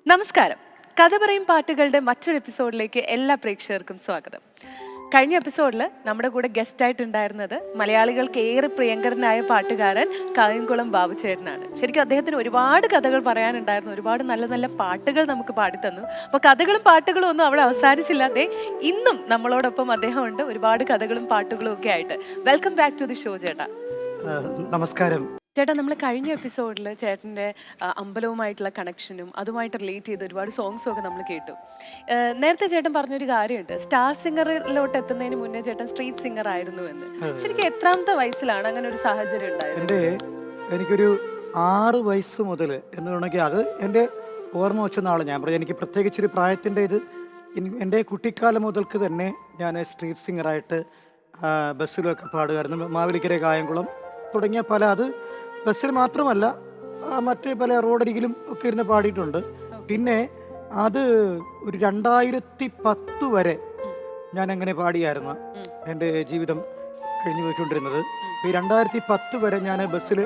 നമസ്കാരം. കഥ പറയും പാട്ടുകളുടെ മറ്റൊരു എപ്പിസോഡിലേക്ക് എല്ലാ പ്രേക്ഷകർക്കും സ്വാഗതം. കഴിഞ്ഞ എപ്പിസോഡിൽ നമ്മുടെ കൂടെ ഗസ്റ്റ് ആയിട്ടുണ്ടായിരുന്നത് മലയാളികൾക്ക് ഏറെ പ്രിയങ്കരനായ പാട്ടുകാരൻ കായംകുളം ബാബുചേട്ടനാണ്. ശരിക്കും അദ്ദേഹത്തിന് ഒരുപാട് കഥകൾ പറയാനുണ്ടായിരുന്നു, ഒരുപാട് നല്ല നല്ല പാട്ടുകൾ നമുക്ക് പാടിത്തന്നു. അപ്പോൾ കഥകളും പാട്ടുകളും ഒന്നും അവിടെ അവസാനിച്ചില്ലാതെ ഇന്നും നമ്മളോടൊപ്പം അദ്ദേഹം ഉണ്ട്, ഒരുപാട് കഥകളും പാട്ടുകളും ഒക്കെ ആയിട്ട്. Welcome back to the show ചേട്ടാ. നമസ്കാരം ചേട്ടാ. നമ്മൾ കഴിഞ്ഞ എപ്പിസോഡിൽ ചേട്ടൻ്റെ അമ്പലവുമായിട്ടുള്ള കണക്ഷനും അതുമായിട്ട് റിലേറ്റ് ചെയ്ത് ഒരുപാട് സോങ്സും ഒക്കെ നമ്മൾ കേട്ടു. നേരത്തെ ചേട്ടൻ പറഞ്ഞൊരു കാര്യമുണ്ട്, സ്റ്റാർ സിംഗറിലോട്ട് എത്തുന്നതിന് മുന്നേ ചേട്ടൻ സ്ട്രീറ്റ് സിംഗർ ആയിരുന്നു എന്ന്. ശരിക്കും എത്രാമത്തെ വയസ്സിലാണ് അങ്ങനെ ഒരു സാഹചര്യം ഉണ്ടായത്? എനിക്കൊരു 6 വയസ്സ് മുതൽ എന്ന് വേണമെങ്കിൽ അത് എൻ്റെ ഓർമ്മ വെച്ച നാളെ ഞാൻ പറഞ്ഞു. എനിക്ക് പ്രത്യേകിച്ചൊരു പ്രായത്തിൻ്റെ ഇത് എൻ്റെ കുട്ടിക്കാലം മുതൽക്ക് തന്നെ ഞാൻ സ്ട്രീറ്റ് സിംഗറായിട്ട് ബസ്സിലൊക്കെ പാടുമായിരുന്നു. മാവേലിക്കര, കായംകുളം തുടങ്ങിയ പല, അത് ബസ്സിൽ മാത്രമല്ല മറ്റ് പല റോഡരികിലും ഒക്കെ ഇരുന്ന് പാടിയിട്ടുണ്ട്. പിന്നെ അത് ഒരു 2010 വരെ ഞാൻ അങ്ങനെ പാടിയായിരുന്നു എൻ്റെ ജീവിതം കഴിഞ്ഞു പോയിക്കൊണ്ടിരുന്നത്. ഈ 2010 വരെ ഞാൻ ബസ്സിൽ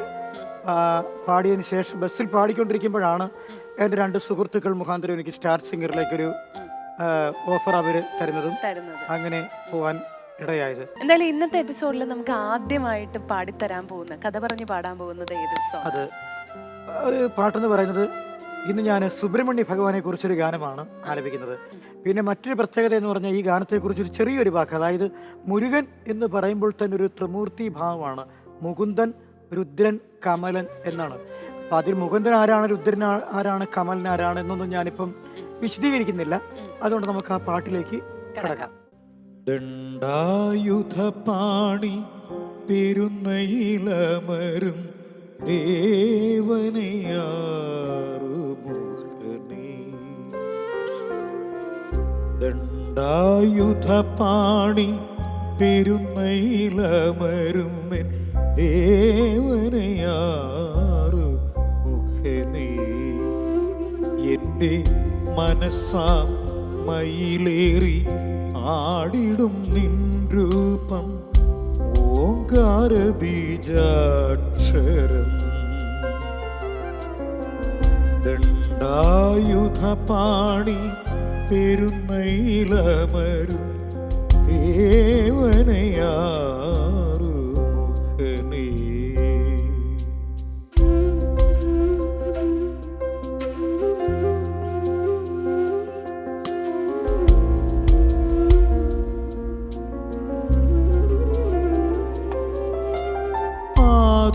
പാടിയതിന് ശേഷം ബസ്സിൽ പാടിക്കൊണ്ടിരിക്കുമ്പോഴാണ് എൻ്റെ 2 സുഹൃത്തുക്കൾ മുഖാന്തരം എനിക്ക് സ്റ്റാർ സിംഗറിലേക്കൊരു ഓഫർ അവർ തരുന്നതും അങ്ങനെ പോവാൻ ഇടയായത്. എന്തായാലും ഇന്നത്തെ എപ്പിസോഡിൽ നമുക്ക് ആദ്യമായിട്ട് പാടിത്തരാൻ പോകുന്ന, കഥ പറഞ്ഞ് പാടാൻ പോകുന്നത് ഏത്? അത് ഒരു പാട്ടെന്ന് പറയുന്നത്, ഇന്ന് ഞാൻ സുബ്രഹ്മണ്യ ഭഗവാനെ കുറിച്ചൊരു ഗാനമാണ് ആലപിക്കുന്നത്. പിന്നെ മറ്റൊരു പ്രത്യേകത എന്ന് പറഞ്ഞാൽ ഈ ഗാനത്തെക്കുറിച്ചൊരു ചെറിയൊരു വാക്ക്, അതായത് മുരുകൻ എന്ന് പറയുമ്പോൾ തന്നെ ഒരു ത്രിമൂർത്തി ഭാവമാണ്. മുകുന്ദൻ, രുദ്രൻ, കമലൻ എന്നാണ്. അപ്പം അതിൽ മുകുന്ദൻ ആരാണ്, രുദ്രൻ ആരാണ്, കമലൻ ആരാണ് എന്നൊന്നും ഞാനിപ്പം വിശദീകരിക്കുന്നില്ല. അതുകൊണ്ട് നമുക്ക് ആ പാട്ടിലേക്ക് കടക്കാം. ദണ്ഡായുധപാണി പെരുന്നയിലമരും ദേവനയാറുമുഖനേ. ദണ്ഡായുധപാണി പെരുന്നയിലമരുമെൻ ദേവനയാറുമുഖനേ. എൻ്റെ മനസ്സാം മയിലേറി ആടിടും നിൻ രൂപം ഓങ്കാര ബീജാക്ഷരം. ദണ്ഡായുധപാണി പെരുന്നയിലമരും ദേവനയാറുമുഖനേ.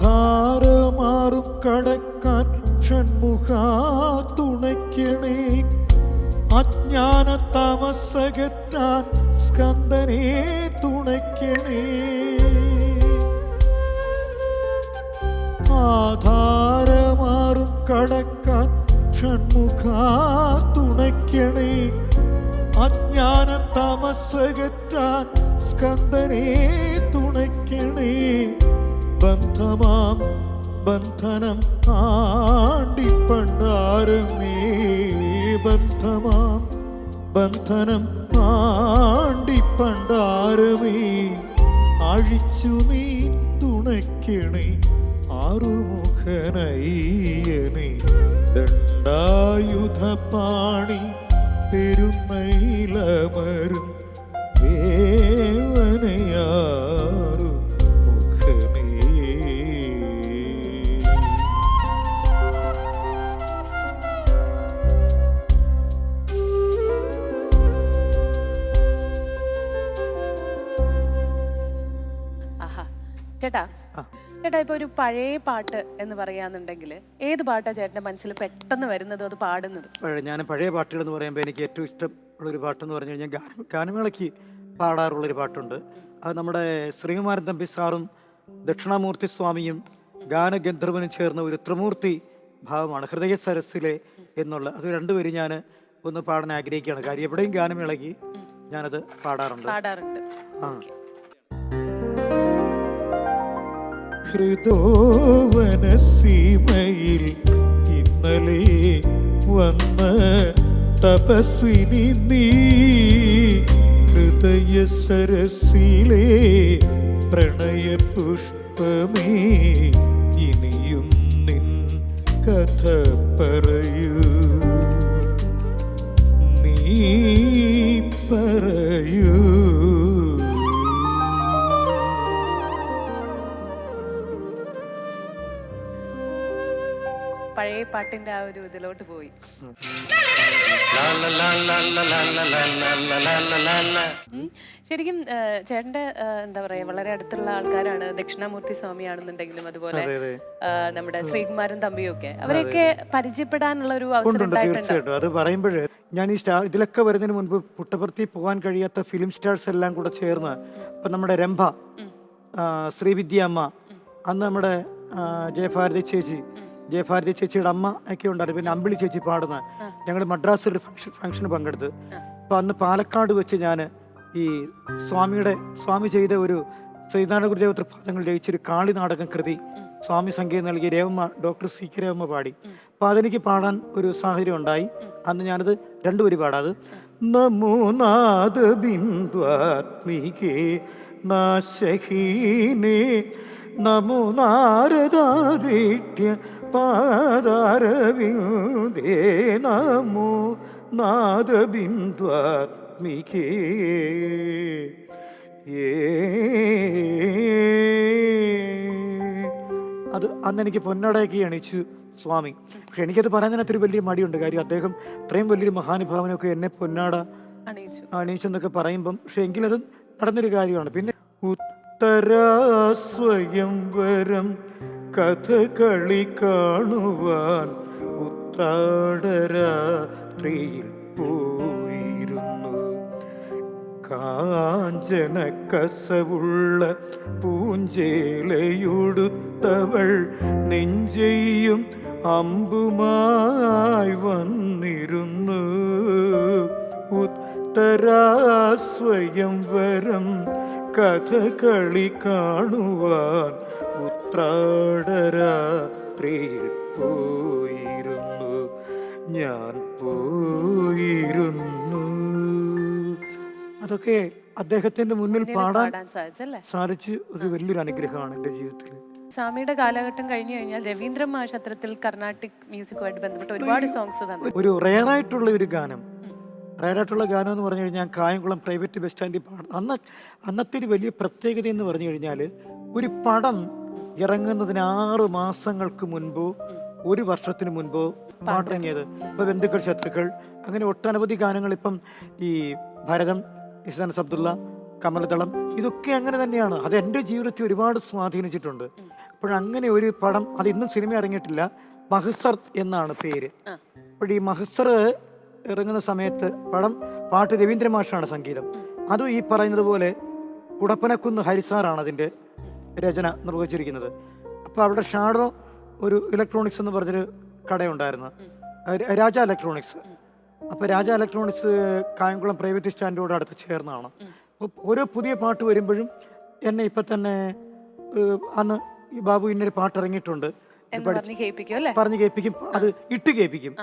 ആധാരമാറും കടക്കാൻ ഷൺമുഖാ തുണയ്ക്കണേ. അജ്ഞാന തമസ്സകറ്റാൻ സ്കന്ദനെ തുണയ്ക്കണേ. ആധാരമാറും കടക്കാൻ ഷൺമുഖാ തുണയ്ക്കണേ. അജ്ഞാന തമസ്സകറ്റാൻ സ്കന്ദനെ തുണയ്ക്കണേ. ബന്ധമാം ബന്ധനം ആണ്ടിപ്പണ്ടാരമേ. ബന്ധമാം ബന്ധനം ആണ്ടിപ്പണ്ടാരമേ. അഴിച്ചു നീ തുണയ്ക്കണേ ആറുമുഖനയ്യനേ. ദണ്ഡായുധപാണി പെരുന്നയിലമരും ദേവനയാറു മുഖനേ. ചേട്ടാ, ഇപ്പൊ ഒരു പഴയ പാട്ട് എന്ന് പറയാന്നുണ്ടെങ്കിൽ ഏത് പാട്ടാ ചേട്ടന്റെ മനസ്സിൽ പെട്ടെന്ന് വരുന്നത്, അത് പാടുന്നത്? ഞാൻ പഴയ പാട്ടുകൾ എന്ന് പറയുമ്പോൾ എനിക്ക് ഏറ്റവും ഇഷ്ടമുള്ളൊരു പാട്ടെന്ന് പറഞ്ഞു കഴിഞ്ഞാൽ ഗാനമേളയ്ക്ക് പാടാറുള്ളൊരു പാട്ടുണ്ട്. അത് നമ്മുടെ ശ്രീകുമാരൻ തമ്പി സാറും ദക്ഷിണാമൂർത്തി സ്വാമിയും ഗാനഗന്ധർവനും ചേർന്ന ഒരു ത്രിമൂർത്തി ഭാവമാണ്, ഹൃദയ സരസിലെ എന്നുള്ള. അത് രണ്ടുപേരും ഞാൻ ഒന്ന് പാടാൻ ആഗ്രഹിക്കുകയാണ്. കാര്യം എവിടെയും ഗാനമേളയ്ക്ക് ഞാനത് പാടാറുണ്ട്. ഹൃദോവന സീമയിൽ ഇന്നലെ വന്ന തപസ്വിനി നീ. ഹൃദയ സരസിലെ പ്രണയ പുഷ്പമേ ഇനിയും നിൻ കഥ പറയൂ, നീ പറയൂ. പഴയ പാട്ടിന്റെ ആ ഒരു ഇതിലോട്ട് പോയി. ശരിക്കും ചേട്ടന്റെ എന്താ പറയാ വളരെ അടുത്തുള്ള ആൾക്കാരാണ് ദക്ഷിണാമൂർത്തി സ്വാമിയാണെന്നുണ്ടെങ്കിലും അതുപോലെ നമ്മുടെ ശ്രീകുമാരൻ തമ്പിയും ഒക്കെ, അവരെയൊക്കെ പരിചയപ്പെടാനുള്ള ഒരു അവസരം ഉണ്ട് ഉണ്ടായിട്ടുണ്ടോ? തീർച്ചയായിട്ടും. അത് പറയുമ്പോൾ ഞാൻ ഈ ഇതിലൊക്കെ വരുന്നതിന് മുൻപ് പുട്ടപർത്തി പോകാൻ കഴിയാത്ത ഫിലിം സ്റ്റാർസ് എല്ലാം കൂടെ ചേർന്ന് ഇപ്പം നമ്മുടെ രംഭ, ശ്രീവിദ്യ അമ്മ, അന്ന് നമ്മുടെ ജയഭാരതി ചേച്ചിയുടെ അമ്മ ഒക്കെ ഉണ്ടായിരുന്നു, പിന്നെ അമ്പിളി ചേച്ചി പാടുന്ന, ഞങ്ങൾ മദ്രാസിൽ ഒരു ഫംഗ്ഷന് പങ്കെടുത്ത്. അപ്പം അന്ന് പാലക്കാട് വെച്ച് ഞാൻ ഈ സ്വാമി ചെയ്ത ഒരു ശ്രീനാരായണ ഗുരുദേവ തൃപാദങ്ങൾ രചിച്ചൊരു കാളി നാടകം കൃതി സ്വാമി സംഗീതം നൽകി ഡോക്ടർ സി കെ രേവമ്മ പാടി. അപ്പം അതെനിക്ക് പാടാൻ ഒരു സാഹചര്യം ഉണ്ടായി. അന്ന് ഞാനത് രണ്ടുപേര് പാടാത്. നമോ നാദ ബിന്ദുആത്മികേ നാശഹീനേ നമോ നാരദാദിത്യ പാദാരവിന്ദേ നമോ നാദ ബിന്ദുആത്മികേ. അത് അന്ന് എനിക്ക് പൊന്നടയാക്കി അണിച്ചു സ്വാമി. പക്ഷെ എനിക്കത് പറയാനകത്തൊരു വലിയ മടിയുണ്ട്. കാര്യം അദ്ദേഹം ഇത്രയും വലിയൊരു മഹാനുഭാവനൊക്കെ എന്നെ പൊന്നാട അണിയിച്ചെന്നൊക്കെ പറയുമ്പം, പക്ഷെ എങ്കിലത് നടന്നൊരു കാര്യമാണ്. പിന്നെ ഉത്തരാസ്വയംവരം കഥകളി കാണുവാൻ ഉത്രാടരാത്രിയിൽ പോയിരുന്നു. കാഞ്ചന കസവുള്ള പൂഞ്ചേലയുടുത്തവൾ നെഞ്ചെയ്യും അമ്പുമായി വന്നിരുന്നു. ഉത്തരാസ്വയംവരം കഥകളി കാണുവാൻ ഉത്രാടരാത്രിയിൽ പോയിരുന്നു, ഞാൻ പോയിരുന്നു. അതൊക്കെ അദ്ദേഹത്തിന്റെ മുന്നിൽ പാടാൻ സാധിച്ച് ഒരു വലിയൊരു അനുഗ്രഹമാണ് എൻ്റെ ജീവിതത്തിൽ. സ്വാമിയുടെ കാലഘട്ടം കഴിഞ്ഞു കഴിഞ്ഞാൽ രവീന്ദ്ര മാഷ് അത്തരത്തിൽ കർണാട്ടിക് മ്യൂസിക്കുമായിട്ട് ബന്ധപ്പെട്ട് ഒരുപാട് സോങ്സ് തന്നെ. ഒരു റെയറായിട്ടുള്ള ഒരു ഗാനം എന്ന് പറഞ്ഞു കഴിഞ്ഞാൽ കായംകുളം പ്രൈവറ്റ് ബസ് സ്റ്റാൻഡിൽ പാടും. അന്നത്തെ ഒരു വലിയ പ്രത്യേകത എന്ന് പറഞ്ഞു കഴിഞ്ഞാൽ, ഒരു പടം ഇറങ്ങുന്നതിന് 6 മാസങ്ങൾക്ക് മുൻപോ 1 വർഷത്തിന് മുൻപോ പാട്ടിറങ്ങിയത്. ഇപ്പൊ ബന്ധുക്കൾ, ശത്രുക്കൾ, അങ്ങനെ ഒട്ടനവധി ഗാനങ്ങൾ. ഇപ്പം ഈ ഭരതം, ഇസാൻസ് അബ്ദുള്ള, കമലദളം, ഇതൊക്കെ അങ്ങനെ തന്നെയാണ്. അത് എൻ്റെ ജീവിതത്തിൽ ഒരുപാട് സ്വാധീനിച്ചിട്ടുണ്ട്. അപ്പോഴങ്ങനെ ഒരു പടം, അത് ഇന്നും സിനിമ ഇറങ്ങിയിട്ടില്ല, മഹസർ എന്നാണ് പേര്. അപ്പോൾ ഈ മഹസർ ഇറങ്ങുന്ന സമയത്ത് പാട്ട് രവീന്ദ്ര മാഷാണ് സംഗീതം. അതും ഈ പറയുന്നത് പോലെ കുടപ്പനക്കുന്ന് ഹരിസാറാണ് അതിൻ്റെ രചന നിർവഹിച്ചിരിക്കുന്നത്. അപ്പോൾ അവിടെ ഷാഡോ ഒരു ഇലക്ട്രോണിക്സ് എന്ന് പറഞ്ഞൊരു കടയുണ്ടായിരുന്നു, രാജ ഇലക്ട്രോണിക്സ്. അപ്പോൾ രാജ ഇലക്ട്രോണിക്സ് കായംകുളം പ്രൈവറ്റ് സ്റ്റാൻഡോട് അടുത്ത് ചേർന്നാണ്. അപ്പോൾ ഓരോ പുതിയ പാട്ട് വരുമ്പോഴും എന്നെ ഇപ്പം തന്നെ അന്ന് ഈ ബാബു ഇന്നൊരു പാട്ട് ഇറങ്ങിയിട്ടുണ്ട് പറഞ്ഞു കേൾപ്പിക്കും, അത് ഇട്ട് കേൾപ്പിക്കും.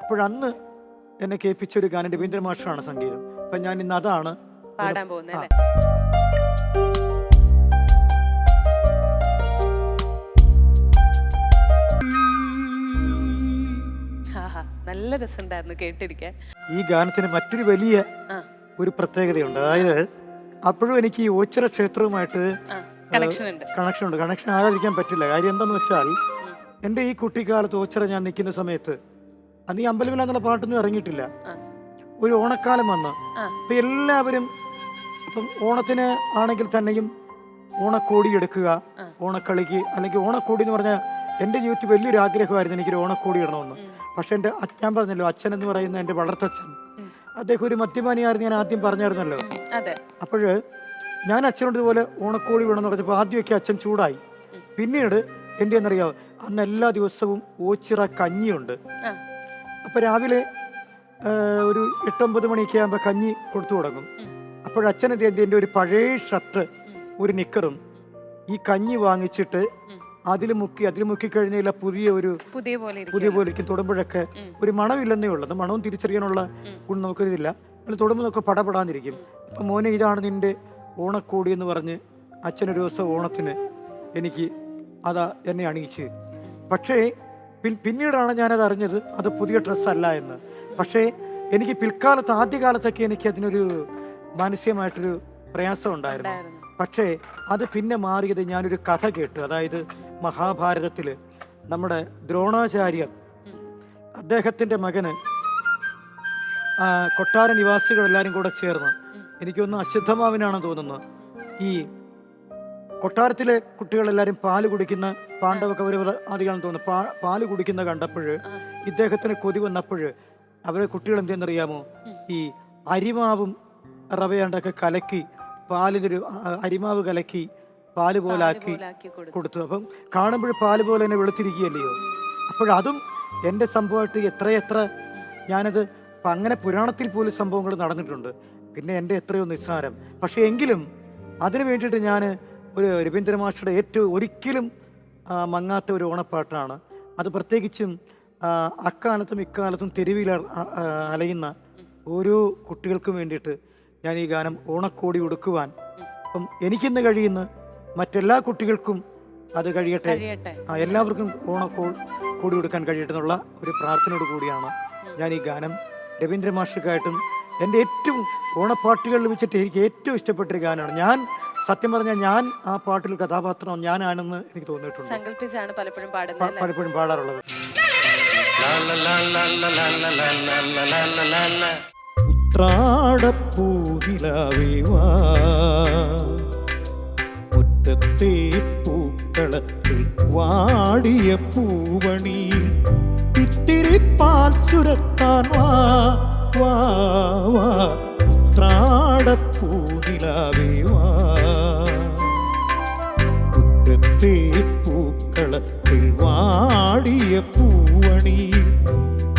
അപ്പോഴന്ന് എന്നെ കേൾപ്പിച്ചൊരു ഗാനം രവീന്ദ്ര മാഷാണ് സംഗീതം. അപ്പൊ ഞാൻ ഇന്ന് അതാണ് പാടാൻ പോകുന്നത്. നല്ല രസമുണ്ടായിരുന്നു കേട്ടിരിക്കാൻ. ഈ ഗാനത്തിന് മറ്റൊരു വലിയ ഒരു പ്രത്യേകതയുണ്ട്. അതായത് അപ്പോഴും എനിക്ക് ഈ ഓച്ചിറ ക്ഷേത്രവുമായിട്ട് കണക്ഷൻ ഉണ്ട്. കണക്ഷൻ ആകാതിരിക്കാൻ പറ്റില്ല. കാര്യം എന്താന്ന് വെച്ചാൽ, എൻ്റെ ഈ കുട്ടിക്കാലത്ത് ഓച്ചിറ ഞാൻ നിൽക്കുന്ന സമയത്ത് അന്ന് ഈ അമ്പലമില്ല എന്നുള്ള പാട്ടൊന്നും ഇറങ്ങിയിട്ടില്ല. ഒരു ഓണക്കാലം വന്ന് ഇപ്പൊ എല്ലാവരും ഇപ്പം ഓണത്തിന് ആണെങ്കിൽ തന്നെയും ഓണക്കോടി എടുക്കുക, ഓണക്കളിക്ക്. അല്ലെങ്കിൽ ഓണക്കോടി എന്ന് പറഞ്ഞാൽ എൻ്റെ ജീവിതത്തിൽ വലിയൊരു ആഗ്രഹമായിരുന്നു എനിക്കൊരു ഓണക്കോടി ഇടണമെന്ന്. പക്ഷെ എൻ്റെ ഞാൻ പറഞ്ഞല്ലോ, അച്ഛൻ എന്ന് പറയുന്ന എൻ്റെ വളർത്തച്ഛൻ, അദ്ദേഹം ഒരു മദ്യപാനിയായിരുന്നു, ഞാൻ ആദ്യം പറഞ്ഞായിരുന്നല്ലോ. അപ്പോഴ് ഞാൻ അച്ഛനോട് ഇതുപോലെ ഓണക്കോടി വേണമെന്ന് പറഞ്ഞപ്പോൾ ആദ്യമൊക്കെ അച്ഛൻ ചൂടായി. പിന്നീട് എൻ്റെ എന്നറിയാമോ, അന്ന് എല്ലാ ദിവസവും ഓച്ചിറ കഞ്ഞിയുണ്ട്. അപ്പം രാവിലെ ഒരു 8-9 മണിയൊക്കെ ആകുമ്പോൾ കഞ്ഞി കൊടുത്തു തുടങ്ങും. അപ്പോഴച്ഛനെന്ത് എൻ്റെ ഒരു പഴയ ഷർട്ട്, ഒരു നിക്കറും ഈ കഞ്ഞി വാങ്ങിച്ചിട്ട് അതിൽ മുക്കി കഴിഞ്ഞാൽ പുതിയ പോലെ ഇരിക്കും. തൊടുമ്പോഴൊക്കെ ഒരു മണമില്ലെന്നേ ഉള്ളത്. മണവും തിരിച്ചറിയാനുള്ള ഗുണം നമുക്കറിയില്ല. അത് തൊടുമ്പോഴൊക്കെ പടപെടാന്നിരിക്കും. ഇപ്പം മോനെ ഇതാണ് നിൻ്റെ ഓണക്കോടി എന്ന് പറഞ്ഞ് അച്ഛനൊരു ദിവസം ഓണത്തിന് എനിക്ക് എന്നെ അണിയിച്ച്. പക്ഷേ പിന്നീടാണ് ഞാനത് അറിഞ്ഞത് അത് പുതിയ ഡ്രസ്സല്ല എന്ന്. പക്ഷേ എനിക്ക് പിൽക്കാലത്ത് ആദ്യകാലത്തൊക്കെ എനിക്ക് അതിനൊരു മാനസികമായിട്ടൊരു പ്രയാസം ഉണ്ടായിരുന്നു. പക്ഷേ അത് പിന്നെ മാറിയത് ഞാനൊരു കഥ കേട്ടു. അതായത് മഹാഭാരതത്തിൽ നമ്മുടെ ദ്രോണാചാര്യർ അദ്ദേഹത്തിൻ്റെ മകന് കൊട്ടാര നിവാസികളെല്ലാവരും കൂടെ ചേർന്ന്, എനിക്കൊന്ന് അശ്വത്ഥമാവിനാണെന്ന് തോന്നുന്നു, ഈ കൊട്ടാരത്തിലെ കുട്ടികളെല്ലാവരും പാല് കുടിക്കുന്ന, പാണ്ഡവ കൗരവ ആദികളെന്ന് തോന്നുന്നു, പാല് കുടിക്കുന്ന കണ്ടപ്പോൾ ഇദ്ദേഹത്തിന് കൊതി വന്നപ്പോൾ അവരെ കുട്ടികൾ എന്തെന്നറിയാമോ, ഈ അരിമാവും റവയാണ്ടൊക്കെ കലക്കി പാലിനൊരു അരിമാവ് കലക്കി പാല് പോലാക്കി കൊടുത്തു. അപ്പം കാണുമ്പോൾ പാല് പോലെ തന്നെ വെളുത്തിരിക്കുകയല്ലയോ. അപ്പോഴതും എൻ്റെ സംഭവമായിട്ട് എത്രയെത്ര ഞാനത് അങ്ങനെ പുരാണത്തിൽ പോലും സംഭവങ്ങൾ നടന്നിട്ടുണ്ട്. പിന്നെ എൻ്റെ എത്രയോ നിസ്സാരം. പക്ഷേ എങ്കിലും അതിനു വേണ്ടിയിട്ട് ഞാൻ ഒരു രവീന്ദ്ര മാഷയുടെ ഏറ്റവും ഒരിക്കലും മങ്ങാത്ത ഒരു ഓണപ്പാട്ടാണ് അത്. പ്രത്യേകിച്ചും അക്കാലത്തും ഇക്കാലത്തും തെരുവിൽ അലയുന്ന ഓരോ കുട്ടികൾക്കും വേണ്ടിയിട്ട് ഞാൻ ഈ ഗാനം ഓണക്കോടി ഉടുക്കുവാൻ, അപ്പം എനിക്കിന്ന് കഴിയുന്ന മറ്റെല്ലാ കുട്ടികൾക്കും അത് കഴിയട്ടെ, എല്ലാവർക്കും ഓണക്കോടി കൊടുക്കാൻ കഴിയട്ടെ എന്നുള്ള ഒരു പ്രാർത്ഥനയോട് കൂടിയാണ് ഞാൻ ഈ ഗാനം രവീന്ദ്ര മാഷക്കായിട്ടും എൻ്റെ ഏറ്റവും ഓണപ്പാട്ടുകളിൽ വെച്ചിട്ട് എനിക്ക് ഏറ്റവും ഇഷ്ടപ്പെട്ടൊരു ഗാനമാണ്. ഞാൻ സത്യം പറഞ്ഞാൽ ഞാൻ ആ പാട്ടിൽ കഥാപാത്രം ഞാനാണെന്ന് എനിക്ക് തോന്നിയിട്ടുണ്ട്. പലപ്പോഴും പാടാറുള്ളത്. ഉത്രാടപ്പൂനിലാവേ വാ, മുറ്റത്തെ പൂക്കളത്തിൽ വാടിയ പൂവണിയിൽ ഇത്തിരി പാൽ ചുരത്താൻ വാ വാ വാ. ഉത്രാടപ്പൂനിലാവേ വാ, മുറ്റത്തെ പൂക്കളത്തിൽ വാടിയ പൂവണിയിൽ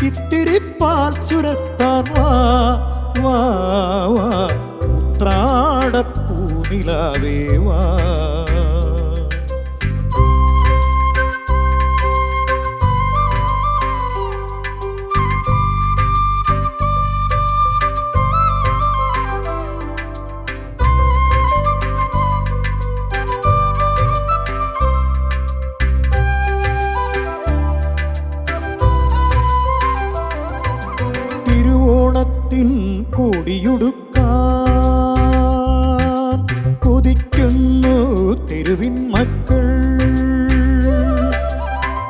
ഇത്തിരി പാൽ ചുരത്താൻ വാ വാ വാ. ഉത്രാടപ്പൂനിലാവേ വാ. കൊടിയുടുക്കാൻ കൊതിക്കുന്നു തെരുവിൻ മക്കൾ.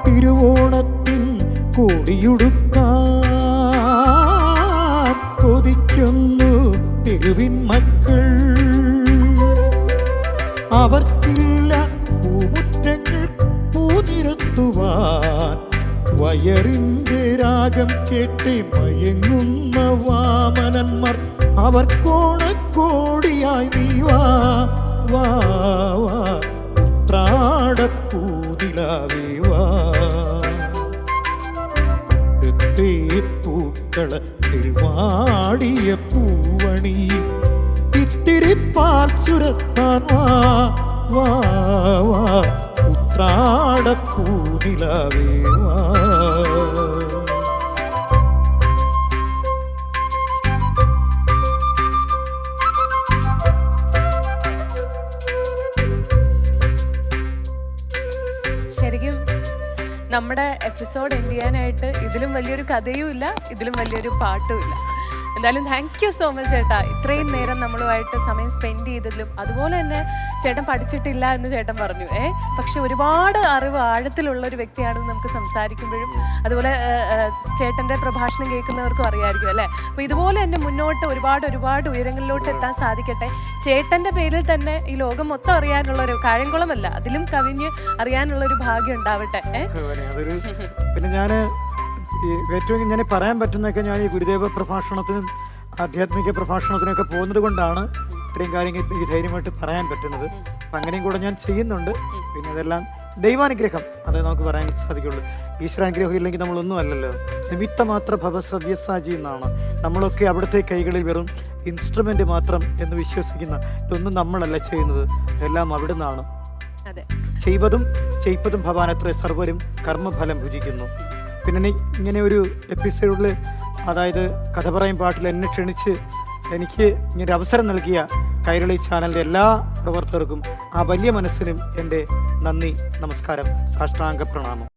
തിരുവോണത്തിൻ കൊടിയുടുക്കാൻ കൊതിക്കുന്നു തെരുവിൻ മക്കൾ. അവർക്കില്ല പൂമുറ്റങ്ങൾ പൂനിരത്തുവാൻ, വയറിന്റെ രാഗം കേട്ടി മയങ്ങുന്ന വാമനന്മാർ. അവർക്കോണക്കോടിയായി നീ വാ വാ വാ. ഉത്രാടപ്പൂനിലാവേ വാ, പൂക്കളത്തിൽ വാടിയ പൂവണി ഇത്തിരി പാൽ ചുരത്താൻ വാ വാ വാ. ഉത്രാടപ്പൂനിലാവേ വാ. ശരിക്കും നമ്മുടെ എപ്പിസോഡ് എൻഡ് ചെയ്യാനായിട്ട് ഇതിലും വലിയൊരു കഥയും ഇല്ല, ഇതിലും വലിയൊരു പാട്ടും ഇല്ല. എന്തായാലും താങ്ക് യു സോ മച്ച് ചേട്ടാ, ഇത്രയും നേരം നമ്മളുമായിട്ട് സമയം സ്പെൻഡ് ചെയ്തതിലും. അതുപോലെ തന്നെ ചേട്ടൻ പഠിച്ചിട്ടില്ല എന്ന് ചേട്ടൻ പറഞ്ഞു, പക്ഷെ ഒരുപാട് അറിവ് ആഴത്തിലുള്ള ഒരു വ്യക്തിയാണെന്ന് നമുക്ക് സംസാരിക്കുമ്പോഴും അതുപോലെ ചേട്ടൻ്റെ പ്രഭാഷണം കേൾക്കുന്നവർക്കും അറിയാമായിരിക്കും അല്ലേ. അപ്പോൾ ഇതുപോലെ തന്നെ മുന്നോട്ട് ഒരുപാട് ഉയരങ്ങളിലോട്ട് എത്താൻ സാധിക്കട്ടെ. ചേട്ടൻ്റെ പേരിൽ തന്നെ ഈ ലോകം മൊത്തം അറിയാനുള്ളൊരു, കായംകുളമല്ല അതിലും കവിഞ്ഞ് അറിയാനുള്ളൊരു ഭാഗ്യം ഉണ്ടാവട്ടെ. പിന്നെ ഞാൻ ഏറ്റവും ഞാൻ പറയാൻ പറ്റുന്നതൊക്കെ ഞാൻ ഈ ഗുരുദേവ പ്രഭാഷണത്തിനും ആധ്യാത്മിക പ്രഭാഷണത്തിനൊക്കെ പോകുന്നത് കൊണ്ടാണ് ഇത്രയും കാര്യങ്ങൾ എനിക്ക് ധൈര്യമായിട്ട് പറയാൻ പറ്റുന്നത്. അപ്പം അങ്ങനെയും കൂടെ ഞാൻ ചെയ്യുന്നുണ്ട്. പിന്നെ അതെല്ലാം ദൈവാനുഗ്രഹം, അതേ നമുക്ക് പറയാൻ സാധിക്കുള്ളൂ. ഈശ്വരാനുഗ്രഹം ഇല്ലെങ്കിൽ നമ്മളൊന്നും അല്ലല്ലോ. നിമിത്തമാത്ര ഭവസ്രവ്യസാജി എന്നാണ്. നമ്മളൊക്കെ അവിടുത്തെ കൈകളിൽ വെറും ഇൻസ്ട്രുമെൻ്റ് മാത്രം എന്ന് വിശ്വസിക്കുന്ന, ഇതൊന്നും നമ്മളല്ല ചെയ്യുന്നത്, എല്ലാം അവിടെ നിന്നാണ്. ചെയ്വതും ഭവാനത്ര സർവരും കർമ്മഫലം ഭുജിക്കുന്നു. പിന്നെ ഇങ്ങനെ ഒരു എപ്പിസോഡിൽ, അതായത് കഥ പറയും പാട്ടിൽ എന്നെ ക്ഷണിച്ച് എനിക്ക് ഇങ്ങനൊരു അവസരം നൽകിയ കൈരളി ചാനലിൻ്റെ എല്ലാ പ്രവർത്തകർക്കും ആ വലിയ മനസ്സിനും എൻ്റെ നന്ദി, നമസ്കാരം, സാഷ്ടാംഗ പ്രണാമം.